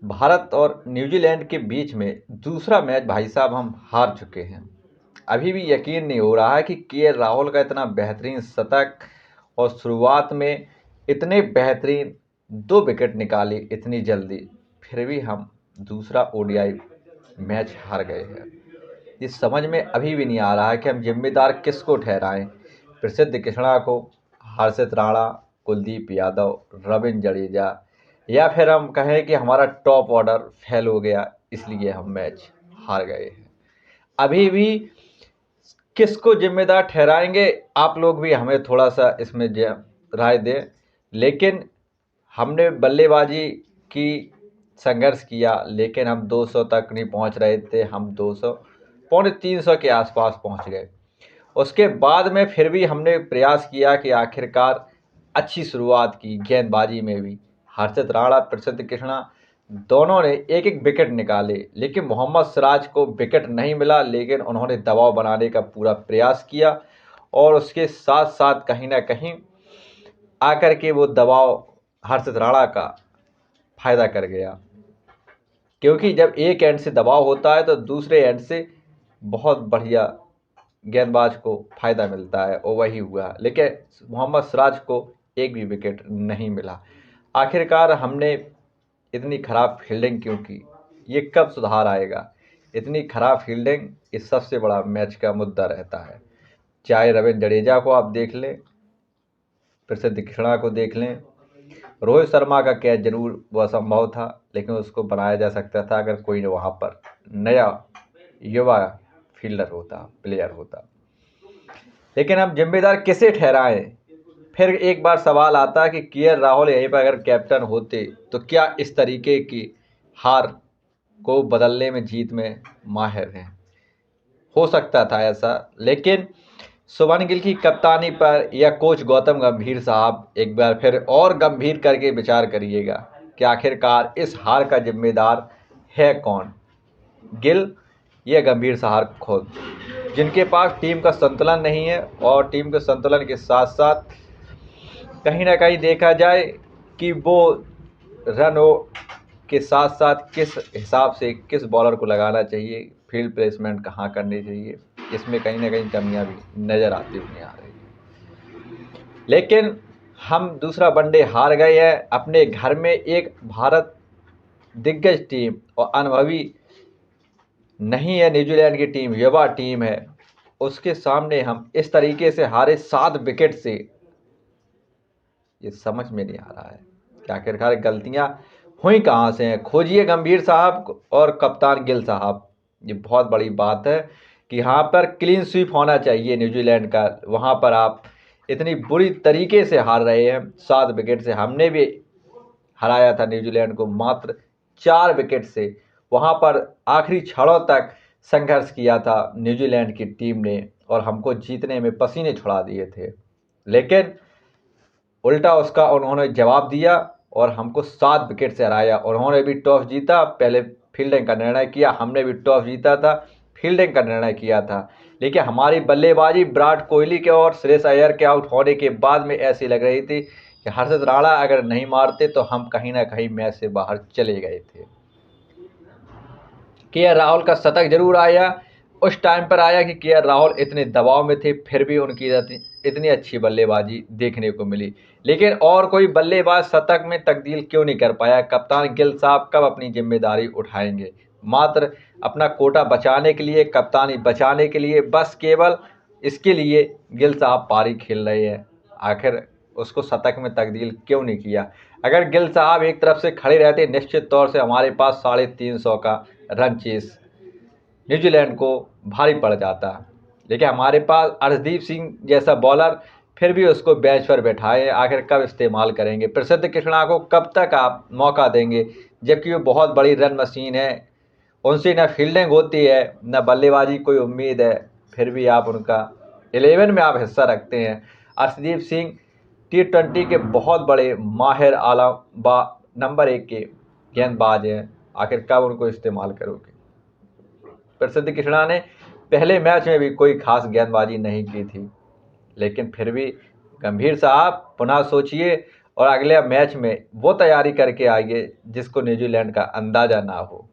भारत और न्यूजीलैंड के बीच में दूसरा मैच भाई साहब हम हार चुके हैं। अभी भी यकीन नहीं हो रहा है कि राहुल का इतना बेहतरीन शतक और शुरुआत में इतने बेहतरीन 2 विकेट निकाली इतनी जल्दी, फिर भी हम दूसरा ओडीआई मैच हार गए हैं। ये समझ में अभी भी नहीं आ रहा है कि हम जिम्मेदार किसको ठहराएं, प्रसिद्ध कृष्णा को, हर्षित राणा, कुलदीप यादव, रविंद्र जडेजा, या फिर हम कहें कि हमारा टॉप ऑर्डर फेल हो गया इसलिए हम मैच हार गए हैं। अभी भी किसको जिम्मेदार ठहराएंगे, आप लोग भी हमें थोड़ा सा इसमें राय दें। लेकिन हमने बल्लेबाजी की, संघर्ष किया, लेकिन हम 200 तक नहीं पहुंच रहे थे। हम 200 पौने 300 के आसपास पहुंच गए। उसके बाद में फिर भी हमने प्रयास किया कि आखिरकार अच्छी शुरुआत की गेंदबाजी में भी। हर्षित राणा, प्रसिद्ध कृष्णा दोनों ने एक एक विकेट निकाले, लेकिन मोहम्मद सिराज को विकेट नहीं मिला। लेकिन उन्होंने दबाव बनाने का पूरा प्रयास किया और उसके साथ साथ कहीं ना कहीं आकर के वो दबाव हर्षित राणा का फायदा कर गया, क्योंकि जब एक एंड से दबाव होता है तो दूसरे एंड से बहुत बढ़िया गेंदबाज को फायदा मिलता है, और वही हुआ। लेकिन मोहम्मद सिराज को एक भी विकेट नहीं मिला। आखिरकार हमने इतनी खराब फील्डिंग क्यों की, ये कब सुधार आएगा? इतनी खराब फील्डिंग इस सबसे बड़ा मैच का मुद्दा रहता है। चाहे रविंद्र जडेजा को आप देख लें, प्रसिद्ध कृष्णा को देख लें, रोहित शर्मा का कैच जरूर वो असंभव था, लेकिन उसको बनाया जा सकता था अगर कोई वहाँ पर नया युवा फील्डर होता, प्लेयर होता। लेकिन अब जिम्मेदार किसे ठहराएं? फिर एक बार सवाल आता है कि राहुल यहीं पर अगर कैप्टन होते तो क्या इस तरीके की हार को बदलने में, जीत में माहिर हैं? हो सकता था ऐसा, लेकिन शुभमन गिल की कप्तानी पर या कोच गौतम गंभीर साहब एक बार फिर और गंभीर करके विचार करिएगा कि आखिरकार इस हार का जिम्मेदार है कौन, गिल या गंभीर साहब खुद, जिनके पास टीम का संतुलन नहीं है। और टीम के संतुलन के साथ साथ कहीं ना कहीं देखा जाए कि वो रन के साथ साथ किस हिसाब से किस बॉलर को लगाना चाहिए, फील्ड प्लेसमेंट कहाँ करनी चाहिए, इसमें कहीं ना कहीं कमियां भी नज़र आती हुई आ रही है। लेकिन हम दूसरा वनडे हार गए हैं अपने घर में। एक भारत दिग्गज टीम और अनुभवी नहीं है, न्यूजीलैंड की टीम युवा टीम है, उसके सामने हम इस तरीके से हारे 7 विकेट से। ये समझ में नहीं आ रहा है कि आखिरकार गलतियां हुई कहाँ से हैं। खोजिए गंभीर साहब और कप्तान गिल साहब। ये बहुत बड़ी बात है कि यहाँ पर क्लीन स्वीप होना चाहिए न्यूजीलैंड का। वहाँ पर आप इतनी बुरी तरीके से हार रहे हैं 7 विकेट से। हमने भी हराया था न्यूजीलैंड को मात्र 4 विकेट से। वहाँ पर आखिरी क्षणों तक संघर्ष किया था न्यूजीलैंड की टीम ने और हमको जीतने में पसीने छुड़ा दिए थे, लेकिन उल्टा उसका उन्होंने जवाब दिया और हमको 7 विकेट से हराया। उन्होंने भी टॉस जीता, पहले फील्डिंग का निर्णय किया, हमने भी टॉस जीता था, फील्डिंग का निर्णय किया था। लेकिन हमारी बल्लेबाजी विराट कोहली के और श्रेयस अय्यर के आउट होने के बाद में ऐसी लग रही थी कि हर्षित राणा अगर नहीं मारते तो हम कहीं ना कहीं मैच से बाहर चले गए थे। राहुल का शतक जरूर आया, उस टाइम पर आया कि राहुल इतने दबाव में थे, फिर भी उनकी इतनी अच्छी बल्लेबाजी देखने को मिली। लेकिन और कोई बल्लेबाज शतक में तब्दील क्यों नहीं कर पाया? कप्तान गिल साहब कब अपनी जिम्मेदारी उठाएंगे? मात्र अपना कोटा बचाने के लिए, कप्तानी बचाने के लिए, बस केवल इसके लिए गिल साहब पारी खेल रहे हैं। आखिर उसको शतक में तब्दील क्यों नहीं किया? अगर गिल साहब एक तरफ से खड़े रहते, निश्चित तौर से हमारे पास 350 का रन चेस न्यूजीलैंड को भारी पड़ जाता। लेकिन हमारे पास अर्शदीप सिंह जैसा बॉलर, फिर भी उसको बेंच पर बैठाए। आखिर कब इस्तेमाल करेंगे? प्रसिद्ध कृष्णा को कब तक आप मौका देंगे, जबकि वो बहुत बड़ी रन मशीन है, उनसे न फील्डिंग होती है न बल्लेबाजी कोई उम्मीद है, फिर भी आप उनका 11 में आप हिस्सा रखते हैं। अर्शदीप सिंह T20 के बहुत बड़े माहिर आला नंबर 1 के गेंदबाज हैं, आखिर कब उनको इस्तेमाल करोगे? प्रसिद्ध कृष्णा ने पहले मैच में भी कोई खास गेंदबाजी नहीं की थी, लेकिन फिर भी गंभीर साहब पुनः सोचिए और अगले मैच में वो तैयारी करके आइए जिसको न्यूजीलैंड का अंदाज़ा ना हो।